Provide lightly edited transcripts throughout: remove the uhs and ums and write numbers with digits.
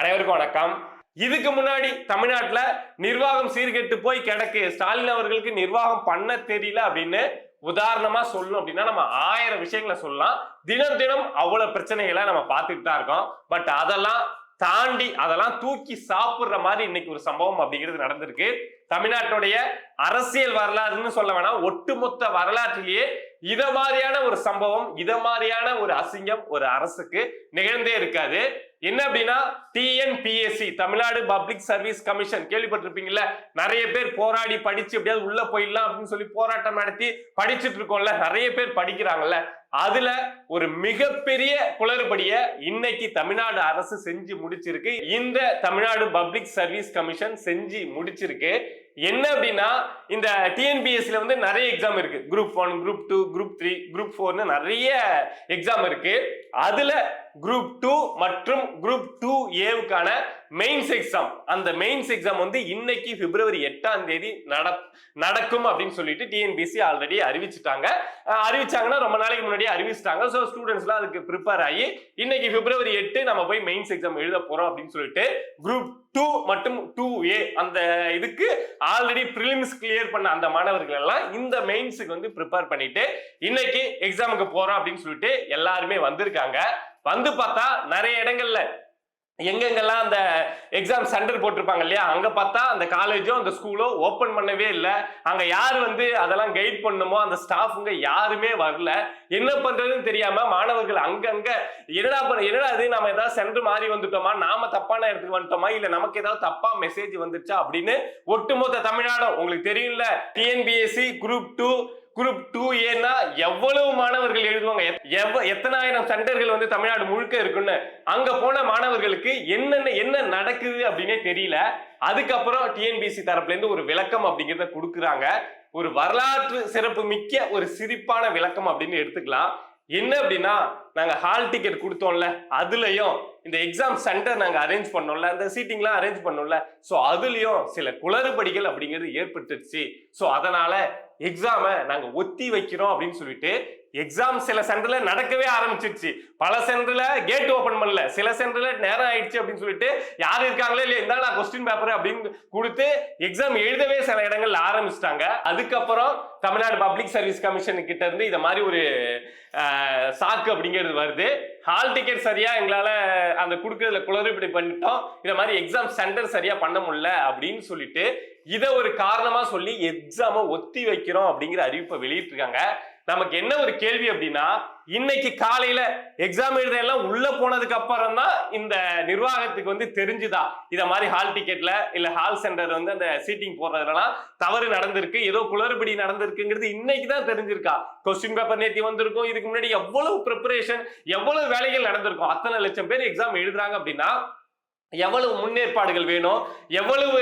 அனைவருக்கும் வணக்கம். இதுக்கு முன்னாடி தமிழ்நாட்டுல நிர்வாகம் சீர்கெட்டு போய் கிடக்கு, ஸ்டாலின் அவர்களுக்கு நிர்வாகம் பண்ண தெரியல அப்படின்னு உதாரணமா சொல்லணும் அப்படின்னா நம்ம 1000 விஷயங்களை சொல்லலாம். தினம் தினம் அவ்வளவு பிரச்சனைகளை நம்ம பார்த்துட்டு தான் இருக்கோம். பட் அதெல்லாம் தாண்டி அதெல்லாம் தூக்கி சாப்பிடுற மாதிரி இன்னைக்கு ஒரு சம்பவம் அப்படிங்கிறது நடந்திருக்கு. தமிழ்நாட்டுடைய அரசியல் வரலாறுன்னு சொல்ல வேணாம், ஒட்டுமொத்த வரலாற்றிலேயே இத மாதிரியான ஒரு சம்பவம், இத மாதிரியான ஒரு அசிங்கம் ஒரு அரசுக்கு நிகழ்ந்தே இருக்காது. என்ன அப்படின்னா, TNPSC Tamil Nadu public service commission கேள்விப்பட்டிருப்பீங்கல்ல. நிறைய பேர் போராடி படிச்சு எப்படியாவது உள்ள போயிடலாம் அப்படின்னு சொல்லி போராட்டம் நடத்தி படிச்சுட்டு இருக்கோம்ல, நிறைய பேர் படிக்கிறாங்கல்ல. அதுல ஒரு மிகப்பெரிய குளறுபடிய இன்னைக்கு தமிழ்நாடு அரசு செஞ்சு முடிச்சிருக்கு. இந்த தமிழ்நாடு பப்ளிக் சர்வீஸ் கமிஷன் செஞ்சு முடிச்சிருக்கு. என்ன அப்படின்னா, இந்த டிஎன்பிஎஸ்சில வந்து நிறைய எக்ஸாம் இருக்கு. குரூப் 1, குரூப் 2, குரூப் 3, குரூப் 4 நிறைய எக்ஸாம் இருக்கு. அதுல குரூப் 2 மற்றும் குரூப் 2A மெயின்ஸ் எக்ஸாம், அந்த மெயின்ஸ் எக்ஸாம் வந்து இன்னைக்கு பிப்ரவரி 8ஆம் தேதி நடக்கும் அப்படின்னு சொல்லிட்டு டிஎன்பிஎஸ்சி ஆல்ரெடி அறிவிச்சாங்கன்னா ரொம்ப நாளைக்கு முன்னாடி அறிவிச்சிட்டாங்க. ஸோ ஸ்டூடெண்ட்ஸ்லாம் அதுக்கு ப்ரிப்பேர் ஆகி இன்னைக்கு பிப்ரவரி 8 நம்ம போய் மெயின்ஸ் எக்ஸாம் எழுத போறோம் அப்படின்னு சொல்லிட்டு குரூப் 2 மற்றும் 2A அந்த இதுக்கு ஆல்ரெடி பிரிலிம்ஸ் கிளியர் பண்ண அந்த மாணவர்கள் எல்லாம் இந்த மெயின்ஸுக்கு வந்து ப்ரிப்பேர் பண்ணிட்டு இன்னைக்கு எக்ஸாமுக்கு போறோம் அப்படின்னு சொல்லிட்டு எல்லாருமே வந்திருக்காங்க. வந்து பார்த்தா நிறைய இடங்கள்ல எங்கெங்கெல்லாம் அந்த எக்ஸாம் சென்டர் போட்டிருப்பாங்க இல்லையா, அங்க பார்த்தா அந்த காலேஜோ அந்த ஸ்கூலோ ஓபன் பண்ணவே இல்லை. அங்க யாரு வந்து அதெல்லாம் கைட் பண்ணுமோ அந்த ஸ்டாஃபுங்க யாருமே வரல. என்ன பண்றதுன்னு தெரியாம மாணவர்கள் அங்கங்க என்னடா அது, நம்ம ஏதாவது சென்டர் மாறி வந்துட்டோமா, நாம தப்பான இடத்துக்கு வந்துட்டோமா, இல்ல நமக்கு ஏதாவது தப்பா மெசேஜ் வந்துச்சா அப்படின்னு ஒட்டுமொத்த தமிழ்நாடும் உங்களுக்கு தெரியும்ல. டிஎன்பிஎஸ்சி குரூப் 2 குரூப் 2A எவ்வளவு மாணவர்கள் எழுதுவாங்க, எத்தனாயிரம் சென்டர்கள் வந்து தமிழ்நாடு முழுக்க இருக்குன்னு அங்க போன மாணவர்களுக்கு என்ன நடக்குது அப்படின்னே தெரியல. அதுக்கப்புறம் டிஎன்பிஎஸ்சி தரப்புல இருந்து ஒரு விளக்கம் அப்படிங்கிறத கொடுக்குறாங்க. ஒரு வரலாற்று சிறப்பு மிக்க ஒரு சிரிப்பான விளக்கம் அப்படின்னு எடுத்துக்கலாம். என்ன அப்படின்னா, நாங்க ஹால் டிக்கெட் கொடுத்தோம்ல, அதுலயும் இந்த எக்ஸாம் சென்டர் நாங்க அரேஞ்ச் பண்ணோம்ல, அந்த சீட்டிங்லாம் அரேஞ்ச் பண்ணோம்ல, சோ அதுலயும் சில குளறுபடிகள் அப்படிங்கிறது ஏற்பட்டுச்சு. சோ அதனால எக்ஸாம நாங்க ஒத்தி வைக்கிறோம் அப்படின்னு சொல்லிட்டு எக்ஸாம் சில சென்டர்ல நடக்கவே ஆரம்பிச்சிருச்சு. பல சென்டர்ல கேட் ஓபன் பண்ணல, சில சென்டர்ல நேரம் ஆயிடுச்சு அப்படின்னு சொல்லிட்டு யாரு இருக்காங்களே இல்லையா இந்தாடா கொஸ்டின் பேப்பர் அப்படின்னு கொடுத்து எக்ஸாம் எழுதவே சில இடங்கள்ல ஆரம்பிச்சிட்டாங்க. அதுக்கப்புறம் தமிழ்நாடு பப்ளிக் சர்வீஸ் கமிஷன் கிட்ட இருந்து இத மாதிரி ஒரு சாக்கு அப்படிங்கிறது வருது. ஹால் டிக்கெட் சரியா எங்களால அந்த கொடுக்கறதுல குளறுபடி பண்ணிட்டோம், இத மாதிரி எக்ஸாம் சென்டர் சரியா பண்ண முடியல அப்படின்னு சொல்லிட்டு இத ஒரு காரணமா சொல்லி எக்ஸாம ஒத்தி வைக்கிறோம் அப்படிங்கிற அறிவிப்பை வெளியிட்டு இருக்காங்க. நமக்கு என்ன ஒரு கேள்வி அப்படின்னா, இன்னைக்கு காலையில எக்ஸாம் எழுத எல்லாம் உள்ள போனதுக்கு அப்புறம் தான் இந்த நிர்வாகத்துக்கு வந்து தெரிஞ்சுதா இத மாதிரி ஹால் டிக்கெட்ல இல்ல ஹால் சென்டர் வந்து அந்த சீட்டிங் போடுறதுலாம் தவறு நடந்திருக்கு, ஏதோ குளறுபடி நடந்திருக்குங்கிறது இன்னைக்கு தான் தெரிஞ்சிருக்கா. கொஸ்டின் பேப்பர் நேத்தி வந்திருக்கும், இதுக்கு முன்னாடி எவ்வளவு ப்ரிப்பரேஷன் எவ்வளவு வேலைகள் நடந்திருக்கும். அத்தனை லட்சம் பேர் எக்ஸாம் எழுதுறாங்க அப்படின்னா எவ்வளவு முன்னேற்பாடுகள் வேணும், எவ்வளவு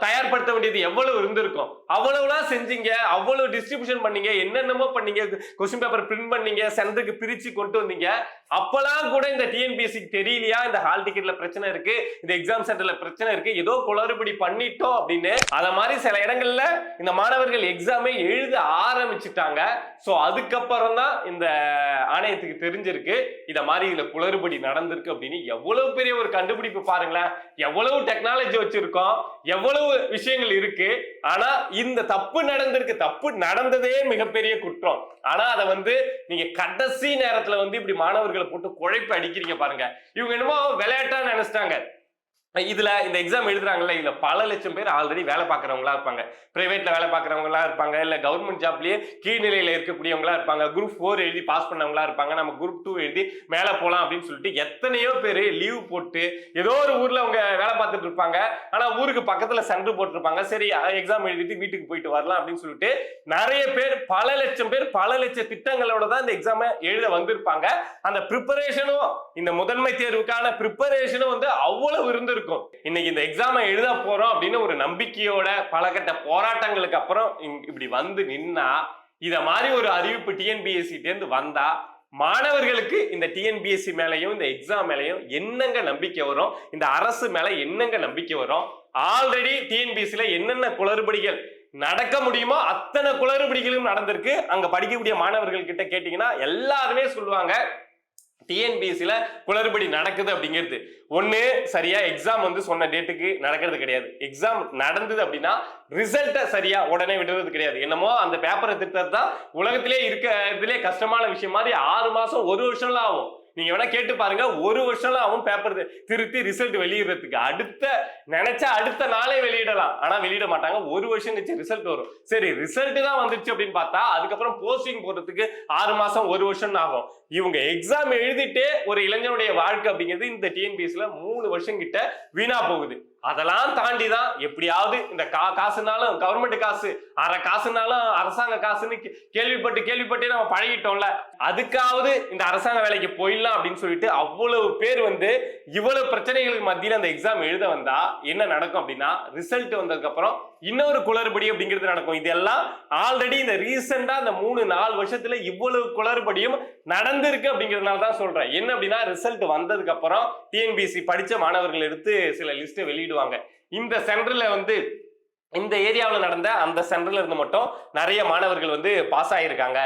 தயார்படுத்த வேண்டியது எவ்வளவு இருந்திருக்கும். அவ்வளவுலாம் செஞ்சீங்க, அவ்வளவு டிஸ்ட்ரிபியூஷன் பண்ணீங்க, என்னென்னமோ பண்ணீங்க, கொஸ்டின் பேப்பர் பிரிண்ட் பண்ணீங்க, சென்டருக்கு பிரிச்சு கொண்டு வந்தீங்க. அப்பெல்லாம் கூட இந்த டிஎன்பிஎஸ்சிக்கு தெரியலையா இந்த ஹால் டிக்கெட்ல பிரச்சனை இருக்கு, இந்த எக்ஸாம் சென்டர்ல பிரச்சனை இருக்கு, ஏதோ குளறுபடி பண்ணிட்டோம் அப்படின்னு. அத மாதிரி சில இடங்கள்ல இந்த மாணவர்கள் எக்ஸாமே எழுத ஆரம்பிச்சுட்டாங்க. சோ அதுக்கப்புறம் தான் இந்த ஆணையத்துக்கு தெரிஞ்சிருக்கு இத மாதிரி இதுல குளறுபடி நடந்திருக்கு அப்படின்னு. எவ்வளவு பெரிய ஒரு கண்டுபிடிப்பு பாருங்களேன், எவ்வளவு டெக்னாலஜி வச்சிருக்கோம், எவ்வளவு விஷயங்கள் இருக்கு. ஆனா இந்த தப்பு நடந்திருக்கு, தப்பு நடந்ததே மிகப்பெரிய குற்றம். ஆனா அதை வந்து நீங்க கடைசி நேரத்துல வந்து இப்படி மாணவர்களை போட்டு குழைப்பு அடிக்கிறீங்க பாருங்க. இவங்க என்னமோ விளையாட்டா நினைச்சிட்டாங்க. இதுல இந்த எக்ஸாம் எழுதுறாங்கல்ல, இதுல பல லட்சம் பேர் ஆல்ரெடி வேலை பார்க்கறவங்களா இருப்பாங்க, பிரைவேட்ல வேலை பார்க்கறவங்களா இருப்பாங்க, இல்ல கவர்மெண்ட் ஜாப்லயே கீழ்நிலையில இருக்கக்கூடியவங்களா இருப்பாங்க, குரூப் 4 எழுதி பாஸ் பண்ணவங்களா இருப்பாங்க, நம்ம குரூப் 2 எழுதி மேல போலாம் அப்படின்னு சொல்லிட்டு எத்தனையோ பேர் லீவ் போட்டு ஏதோ ஒரு ஊர்ல அவங்க வேலை பார்த்துட்டு இருப்பாங்க. ஆனா ஊருக்கு பக்கத்துல சென்டர் போட்டிருப்பாங்க, சரி எக்ஸாம் எழுதிட்டு வீட்டுக்கு போயிட்டு வரலாம் அப்படின்னு சொல்லிட்டு நிறைய பேர், பல லட்சம் பேர் பல லட்ச திட்டங்களோட தான் இந்த எக்ஸாம் எழுத வந்திருப்பாங்க. அந்த ப்ரிப்பரேஷனும் இந்த முதன்மை தேர்வுக்கான ப்ரிப்பரேஷனும் வந்து அவ்வளவு இருந்திருக்கும். இன்னைக்கு இந்த எக்ஸாம் எழுத போறோம் அப்படின்னு ஒரு நம்பிக்கையோட பல கட்ட போராட்டங்களுக்கு அப்புறம் இப்படி வந்து நின்னா, இத மாதிரி ஒரு அறிவிப்பு டிஎன்பிஎஸ்சி தேர்ந்து வந்தா மாணவர்களுக்கு இந்த டிஎன்பிஎஸ்சி மேலையும் இந்த எக்ஸாம் மேலையும் என்னங்க நம்பிக்கை வரும், இந்த அரசு மேல என்னங்க நம்பிக்கை வரும். ஆல்ரெடி டிஎன்பிஎஸ்சில என்னென்ன குளறுபடிகள் நடக்க முடியுமோ அத்தனை குளறுபடிகளும் நடந்திருக்கு. அங்க படிக்கக்கூடிய மாணவர்கள் கிட்ட கேட்டீங்கன்னா எல்லாருமே சொல்லுவாங்க, டிஎன்பிஎஸ்சில குளறுபடி நடக்குது அப்படிங்கிறது ஒண்ணு, சரியா எக்ஸாம் வந்து சொன்ன டேட்டுக்கு நடக்கிறது கிடையாது. எக்ஸாம் நடந்தது அப்படின்னா ரிசல்ட்டை சரியா உடனே விடுறது கிடையாது. என்னமோ அந்த பேப்பரை திருத்தது தான் உலகத்திலே இருக்கிறதுலே கஷ்டமான விஷயம் மாதிரி 6 மாசம் 1 வருஷம்லாம் ஆகும். நீங்க வேணா கேட்டு பாருங்க, 1 வருஷம்லாம் ஆகும் பேப்பர் திருத்தி ரிசல்ட் வெளியிடுறதுக்கு. அடுத்த நாளே வெளியிடலாம், ஆனா வெளியிட மாட்டாங்க. 1 வருஷம் கழிச்சு ரிசல்ட் வரும். சரி, ரிசல்ட் தான் வந்துருச்சு அப்படின்னு பார்த்தா அதுக்கப்புறம் போஸ்டிங் போடுறதுக்கு 6 மாசம் 1 வருஷம் ஆகும். இவங்க எக்ஸாம் எழுதிட்டு ஒரு இளைஞனுடைய வாழ்க்கை அப்படிங்கிறது இந்த டிஎன்பிஎஸ்சில 3 வருஷம் கிட்ட வீணா போகுது. அதெல்லாம் தாண்டி தான் எப்படியாவது இந்த காசுனாலும் கவர்மெண்ட் காசு, அரை காசுனாலும் அரசாங்க காசுன்னு கேள்விப்பட்டு நம்ம பழகிட்டோம்ல, அதுக்காவது இந்த அரசாங்க வேலைக்கு போயிடலாம் அப்படின்னு சொல்லிட்டு அவ்வளவு பேர் வந்து இவ்வளவு பிரச்சனைகளுக்கு மத்தியில் அந்த எக்ஸாம் எழுத வந்தா என்ன நடக்கும் அப்படின்னா, ரிசல்ட் வந்ததுக்கு அப்புறம் இன்னொரு குளறுபடி அப்படிங்கிறது நடக்கும். இதெல்லாம் ஆல்ரெடி இந்த ரீசெண்டா இந்த 3-4 வருஷத்துல இவ்வளவு குளறுபடியும் நடந்திருக்கு அப்படிங்கிறதுனால தான் சொல்றேன். என்ன அப்படின்னா, ரிசல்ட் வந்ததுக்கு அப்புறம் டிஎன்பிஎஸ்சி படிச்ச மாணவர்கள் எடுத்து சில லிஸ்ட் வெளியிடுவாங்க. இந்த சென்டர்ல வந்து இந்த ஏரியாவில் நடந்த அந்த சென்டர்ல இருந்து மட்டும் நிறைய மாணவர்கள் வந்து பாஸ் ஆகியிருக்காங்க.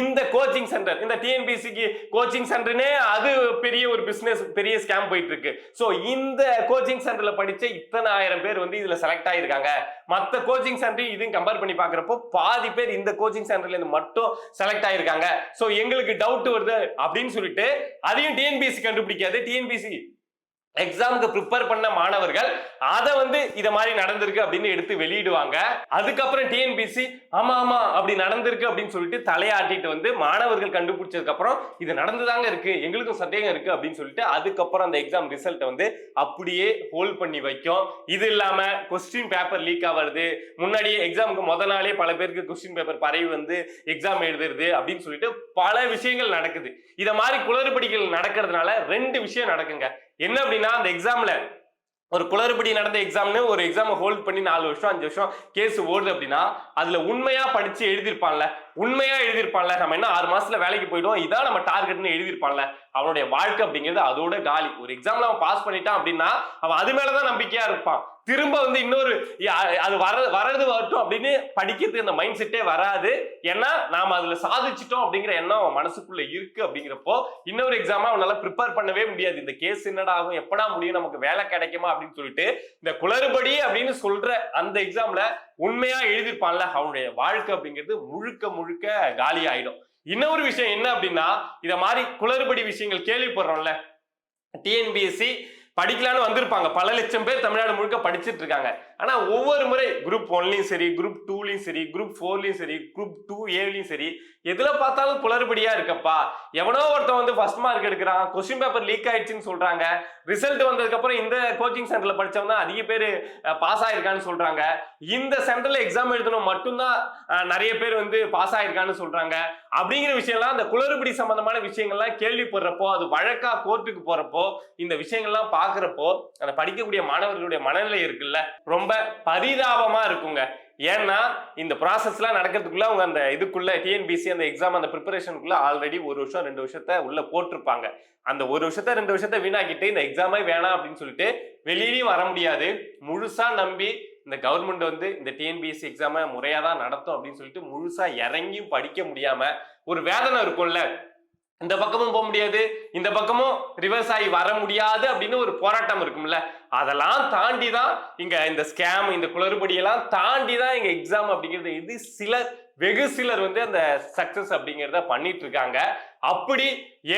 இந்த கோச்சிங் சென்டர், இந்த டிஎன்பிஎஸ்சிக்கு கோச்சிங் சென்டர்னே அது பெரிய ஒரு பிசினஸ், பெரிய ஸ்கேம் போயிட்டு இருக்கு. சோ இந்த கோச்சிங் சென்டர்ல படிச்ச இத்தனை ஆயிரம் பேர் வந்து இதுல செலக்ட் ஆயிருக்காங்க. மற்ற கோச்சிங் சென்டர் இதையும் கம்பேர் பண்ணி பாக்குறப்போ பாதி பேர் இந்த கோச்சிங் சென்டர்ல இருந்து மட்டும் செலக்ட் ஆயிருக்காங்க. சோ எங்களுக்கு டவுட் வருது அப்படின்னு சொல்லிட்டு அதையும் டிஎன்பிஎஸ்சி கண்டுபிடிக்காது. டிஎன்பிஎஸ்சி எக்ஸாமுக்கு ப்ரிப்பேர் பண்ண மாணவர்கள் அதை வந்து இத மாதிரி நடந்திருக்கு அப்படின்னு எடுத்து வெளியிடுவாங்க. அதுக்கப்புறம் டிஎன்பிஎஸ்சி ஆமா அப்படி நடந்திருக்கு அப்படின்னு சொல்லிட்டு தலையாட்டிட்டு வந்து மாணவர்கள் கண்டுபிடிச்சதுக்கு அப்புறம் இது நடந்துதாங்க இருக்கு, எங்களுக்கும் சந்தேகம் இருக்கு அப்படின்னு சொல்லிட்டு அதுக்கப்புறம் அந்த எக்ஸாம் ரிசல்ட் வந்து அப்படியே ஹோல்ட் பண்ணி வைக்கும். இது இல்லாம கொஸ்டின் பேப்பர் லீக் ஆகுறது, முன்னாடியே எக்ஸாமுக்கு முதல் நாளே பல பேருக்கு கொஸ்டின் பேப்பர் பரவி வந்து எக்ஸாம் எழுதுறது அப்படின்னு சொல்லிட்டு பல விஷயங்கள் நடக்குது. இத மாதிரி குளறுபடிகள் நடக்கிறதுனால 2 விஷயம் நடக்குங்க. என்ன அப்படின்னா, அந்த எக்ஸாம்ல ஒரு குளறுபடி நடந்த எக்ஸாம்னு ஒரு எக்ஸாம் ஹோல்ட் பண்ணி 4 வருஷம் 5 வருஷம் கேஸ் ஓடுது அப்படின்னா அதுல உண்மையா படிச்சு எழுதிருப்பான்ல, நம்ம என்ன 6 மாசத்துல வேலைக்கு போயிடுவோம், இதான் நம்ம டார்கெட்னு எழுதிருப்பான்ல, அவனுடைய வாழ்க்கை அப்படிங்கிறது அதோட காலி. ஒரு எக்ஸாம்ல அவன் பாஸ் பண்ணிட்டான் அப்படின்னா அவன் அது மேலதான் நம்பிக்கையா இருப்பான். திரும்ப வந்து இன்னொரு அது வர்றது வரட்டும் அப்படின்னு படிக்கிறதுக்கு அந்த மைண்ட் செட்டே வராது. ஏன்னா நாம அதுல சாதிச்சிட்டோம் அப்படிங்கிற எண்ணம் அவன் மனசுக்குள்ள இருக்கு. அப்படிங்கிறப்போ இன்னொரு எக்ஸாமா அவனால ப்ரிப்பேர் பண்ணவே முடியாது. இந்த கேஸ் என்னடா ஆகும், எப்படா முடியும், நமக்கு வேலை கிடைக்குமா அப்படின்னு சொல்லிட்டு இந்த குளறுபடி அப்படின்னு சொல்ற அந்த எக்ஸாம்ல உண்மையா எழுதிருப்பான்ல, அவனுடைய வாழ்க்கை அப்படிங்கிறது முழுக்க காலி ஆயிடும். இன்னொரு விஷயம் என்ன அப்படின்னா, இத மாதிரி குளறுபடி விஷயங்கள் கேள்விப்படுறோம்ல, டிஎன்பிஎஸ்சி படிக்கலான்னு வந்திருப்பாங்க, பல லட்சம் பேர் தமிழ்நாடு முழுக்க படிச்சுட்டு இருக்காங்க. ஆனா ஒவ்வொரு முறை குரூப் 1லயும் சரி, குரூப் 2லயும் சரி, குரூப் 4லயும் சரி, குரூப் 2A சரி, எதுல பார்த்தாலும் குளறுபடியா இருக்கப்பா. எவனோ ஒருத்தன் வந்து ஃபர்ஸ்ட் மார்க் எடுக்கிறான், கொஸ்டின் பேப்பர் லீக் ஆயிடுச்சுன்னு சொல்றாங்க. ரிசல்ட் வந்ததுக்கு அப்புறம் இந்த கோச்சிங் சென்டர்ல படிச்சவங்க அதிக பேர் பாஸ் ஆயிருக்கான்னு சொல்றாங்க. இந்த சென்டர்ல எக்ஸாம் எழுதணும் மட்டும்தான் நிறைய பேர் வந்து பாஸ் ஆயிருக்கான்னு சொல்றாங்க. அப்படிங்கிற விஷயம்லாம், அந்த குளறுபடி சம்பந்தமான விஷயங்கள்லாம் கேள்விப்படுறப்போ, அது வழக்கா கோர்ட்டுக்கு போறப்போ, இந்த விஷயங்கள்லாம் பாக்குறப்போ அந்த படிக்கக்கூடிய மாணவர்களுடைய மனநிலை இருக்குல்ல, ரொம்ப பரிதாபமா இருக்குங்க. ஏன்னா இந்த ப்ராசஸ்லாம் நடக்கிறதுக்குள்ள அவங்க அந்த இதுக்குள்ள டிஎன்பிஎஸ்சி அந்த எக்ஸாம் அந்த ப்ரிப்பரேஷனுக்குள்ள ஆல்ரெடி 1 வருஷம் 2 வருஷத்தை உள்ள போட்டிருப்பாங்க. அந்த 1 வருஷத்தை 2 வருஷத்தை வீணாக்கிட்டு இந்த எக்ஸாமே வேணாம் அப்படின்னு சொல்லிட்டு வெளியிலயும் வர முடியாது. முழுசா நம்பி இந்த கவர்மெண்ட் வந்து இந்த டிஎன்பிஎஸ்சி எக்ஸாமை முறையா தான் நடத்தும் அப்படின்னு சொல்லிட்டு முழுசா இறங்கியும் படிக்க முடியாம ஒரு வேதனை இருக்கும்ல, இந்த பக்கமும் போக முடியாது, இந்த பக்கமும் ரிவர்ஸ் ஆகி வர முடியாது அப்படின்னு ஒரு போராட்டம் இருக்கும்ல, அதெல்லாம் தாண்டி தான் இங்க இந்த ஸ்கேம், இந்த குளறுபடி எல்லாம் தாண்டி தான் இங்க எக்ஸாம் அப்படிங்கிறது இது வெகு சிலர் வந்து அந்த சக்சஸ் அப்படிங்கிறத பண்ணிட்டு இருக்காங்க. அப்படி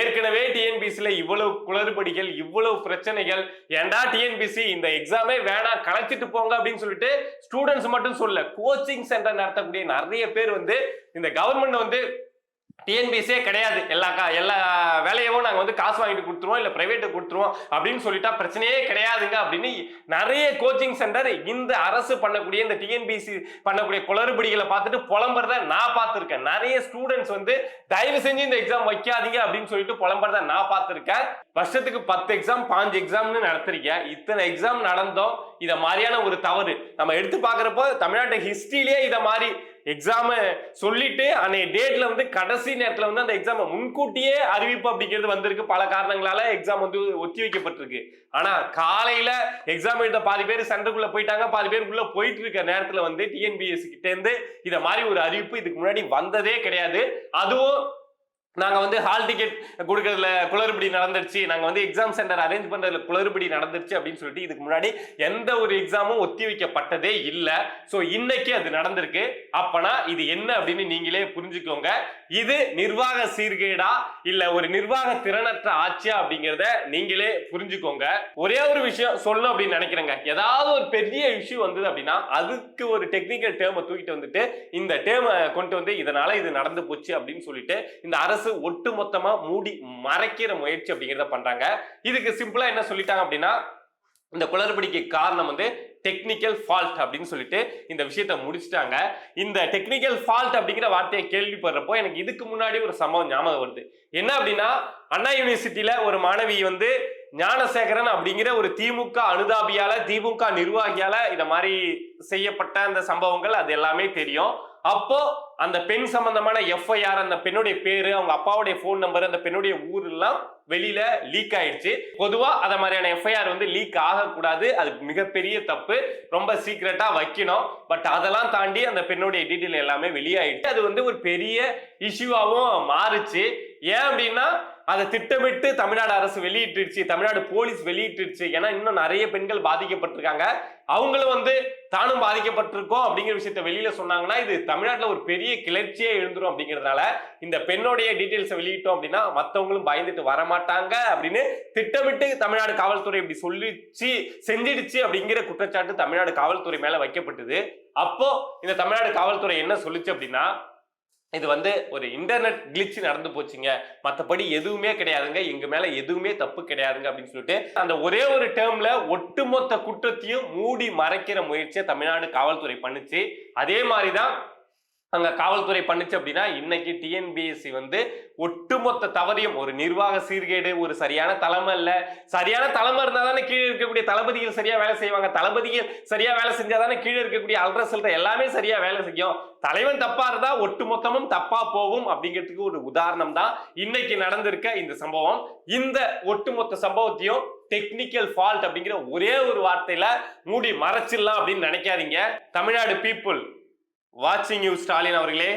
ஏற்கனவே டிஎன்பிஎஸ்சில இவ்வளவு குளறுபடிகள், இவ்வளவு பிரச்சனைகள், ஏண்டா டிஎன்பிஎஸ்சி இந்த எக்ஸாமே வேணாம் கலைச்சிட்டு போங்க அப்படின்னு சொல்லிட்டு ஸ்டூடெண்ட்ஸ் மட்டும் சொல்ல, கோச்சிங் சென்டர் நடத்தக்கூடிய நிறைய பேர் வந்து இந்த கவர்மெண்ட் வந்து டிஎன்பிஎஸ்சியே கிடையாது, எல்லா வேலையவும் நாங்க வந்து காசு வாங்கிட்டு கொடுத்துருவோம், இல்ல பிரைவேட் கொடுத்துருவோம் அப்படின்னு சொல்லிட்டா பிரச்சனையே கிடையாதுங்க அப்படின்னு நிறைய கோச்சிங் சென்டர் இந்த அரசு பண்ணக்கூடிய இந்த டிஎன்பிஎஸ்சி பண்ணக்கூடிய குளறுபடிகளை பார்த்துட்டு புலம்புறத நான் பார்த்திருக்கேன். நிறைய ஸ்டூடெண்ட்ஸ் வந்து தயவு செஞ்சு இந்த எக்ஸாம் வைக்காதீங்க அப்படின்னு சொல்லிட்டு புலம்புறத நான் பார்த்திருக்கேன். வருஷத்துக்கு 10 எக்ஸாம் 5 எக்ஸாம்னு நடத்திருக்கேன். இத்தனை எக்ஸாம் நடந்தோம் இத மாதிரியான ஒரு தவறு நம்ம எடுத்து பாக்குறப்போ தமிழ்நாட்டு ஹிஸ்டரியிலேயே இத மாதிரி எக்ஸாம் சொல்லிட்டு அன்னைய டேட்ல வந்து கடைசி நேரத்துல வந்து அந்த எக்ஸாம் முன்கூட்டியே அறிவிப்பு அப்படிங்கிறது வந்திருக்கு. பல காரணங்களால எக்ஸாம் வந்து ஒத்தி வைக்கப்பட்டிருக்கு. ஆனா காலையில எக்ஸாம் எழுத பாதி பேர் சென்டருக்குள்ள போயிட்டாங்க, பாதி பேருக்குள்ள போயிட்டு இருக்க நேரத்துல வந்து டிஎன்பிஎஸ்சி கிட்ட இருந்து இத மாதிரி ஒரு அறிவிப்பு இதுக்கு முன்னாடி வந்ததே கிடையாது. அதுவும் நாங்க வந்து ஹால் டிக்கெட் கொடுக்கறதுல குளறுபடி நடந்துருச்சு, நாங்க வந்து எக்ஸாம் சென்டர் அரேஞ்ச் பண்றதுல குளறுபடி நடந்துருச்சு அப்படின்னு சொல்லிட்டு இதுக்கு முன்னாடி எந்த ஒரு எக்ஸாமும் ஒத்தி வைக்கப்பட்டதே இல்ல. சோ இன்னைக்கு அது நடந்திருக்கு. அப்பனா இது என்ன அப்படின்னு நீங்களே புரிஞ்சுக்கோங்க. இது நிர்வாக சீர்கேடா இல்ல ஒரு நிர்வாக திறனற்ற ஆட்சியா அப்படிங்கறத நீங்களே புரிஞ்சுக்கோங்க. ஒரே ஒரு விஷயம் சொல்லணும் அப்படின்னு நினைக்கிறேங்க. ஏதாவது ஒரு பெரிய இஷ்யூ வந்தது அப்படின்னா அதுக்கு ஒரு டெக்னிக்கல் டேர்மை தூக்கிட்டு வந்துட்டு இந்த டேர்மை கொண்டு வந்து இதனால இது நடந்து போச்சு அப்படின்னு சொல்லிட்டு இந்த அரசு ஒட்டு மொத்தமா மூடி மறைக்கிற முயற்சி அப்படிங்கறத பண்றாங்க. இதுக்கு சிம்பிளா என்ன சொல்லிட்டாங்க அப்படின்னா இந்த குளறுபடிக்கு காரணம் வந்து டெக்னிக்கல் ஃபால்ட் அப்படின்னு சொல்லிட்டு இந்த விஷயத்தை முடிச்சிட்டாங்க. இந்த டெக்னிக்கல் ஃபால்ட் அப்படிங்கிற வார்த்தையை கேள்விப்படுறப்போ எனக்கு இதுக்கு முன்னாடி ஒரு சம்பவம் ஞாபகம் வருது. என்ன அப்படின்னா அண்ணா யூனிவர்சிட்டியில ஒரு மாணவி வந்து ஞானசேகரன் அப்படிங்கிற ஒரு திமுக அனுதாபியால திமுக நிர்வாகியால இந்த மாதிரி செய்யப்பட்ட அந்த சம்பவங்கள் அது எல்லாமே தெரியும். அப்போ அந்த பெண் சம்பந்தமான எஃப்ஐஆர், அந்த பெண்ணுடைய பேரு, அவங்க அப்பாவுடைய போன் நம்பர், அந்த பெண்ணுடைய ஊர் எல்லாம் வெளியில லீக் ஆயிடுச்சு. பொதுவா அத மாதிரியான எஃப்ஐஆர் வந்து லீக் ஆகக்கூடாது, அது மிகப்பெரிய தப்பு, ரொம்ப சீக்கிரட்டா வைக்கணும். பட் அதெல்லாம் தாண்டி அந்த பெண்ணுடைய டீட்டெயில் எல்லாமே வெளியாயிடுச்சு. அது வந்து ஒரு பெரிய இஷ்யூவாகவும் மாறுச்சு. ஏன் அப்படின்னா அதை திட்டமிட்டு தமிழ்நாடு அரசு வெளியிட்டுருச்சு, தமிழ்நாடு போலீஸ் வெளியிட்டுருச்சு. ஏன்னா இன்னும் நிறைய பெண்கள் பாதிக்கப்பட்டிருக்காங்க, அவங்களும் வந்து தானும் பாதிக்கப்பட்டிருக்கோம் அப்படிங்கிற விஷயத்த வெளியில சொன்னாங்கன்னா இது தமிழ்நாட்டுல ஒரு பெரிய கிளர்ச்சியே எழுந்துரும். அப்படிங்கிறதுனால இந்த பெண்ணோடைய டீடைல்ஸ் வெளியிட்டோம் அப்படின்னா மத்தவங்களும் பயந்துட்டு வரமாட்டாங்க அப்படின்னு திட்டமிட்டு தமிழ்நாடு காவல்துறை இப்படி சொல்லிச்சு செஞ்சிடுச்சு அப்படிங்கிற குற்றச்சாட்டு தமிழ்நாடு காவல்துறை மேல வைக்கப்பட்டது. அப்போ இந்த தமிழ்நாடு காவல்துறை என்ன சொல்லுச்சு அப்படின்னா இது வந்து ஒரு இன்டர்நெட் கிளிச் நடந்து போச்சுங்க, மற்றபடி எதுவுமே கிடையாதுங்க, எங்க மேல எதுவுமே தப்பு கிடையாதுங்க அப்படின்னு சொல்லிட்டு அந்த ஒரே ஒரு டேர்ம்ல ஒட்டுமொத்த குற்றத்தையும் மூடி மறைக்கிற முயற்சியை தமிழ்நாடு காவல்துறை பண்ணுச்சு. அதே மாதிரிதான் அங்க காவல்துறை பண்ணுச்சு அப்படின்னா இன்னைக்கு டிஎன்பிஎஸ்சி வந்து ஒட்டுமொத்த தவறையும் ஒரு நிர்வாக சீர்கேடு, ஒரு சரியான தலைமை இல்ல, சரியான தலைமை இருந்தா தானே கீழே இருக்கக்கூடிய தளபதிகள் சரியா வேலை செய்வாங்க, தளபதிகள் சரியா வேலை செஞ்சாதானே கீழே இருக்கக்கூடிய அல்ட்ரா எல்லாமே சரியா வேலை செய்யும். தலைவன் தப்பா இருந்தா ஒட்டு மொத்தமும் தப்பா போகும் அப்படிங்கிறதுக்கு ஒரு உதாரணம் தான் இன்னைக்கு நடந்திருக்க இந்த சம்பவம். இந்த ஒட்டுமொத்த சம்பவத்தையும் டெக்னிக்கல் ஃபால்ட் அப்படிங்கிற ஒரே ஒரு வார்த்தையில மூடி மறைச்சிடலாம் அப்படின்னு நினைக்காதீங்க. தமிழ்நாடு பீப்புள் வாட்சிங் யூ ஸ்டாலின் அவர்களே.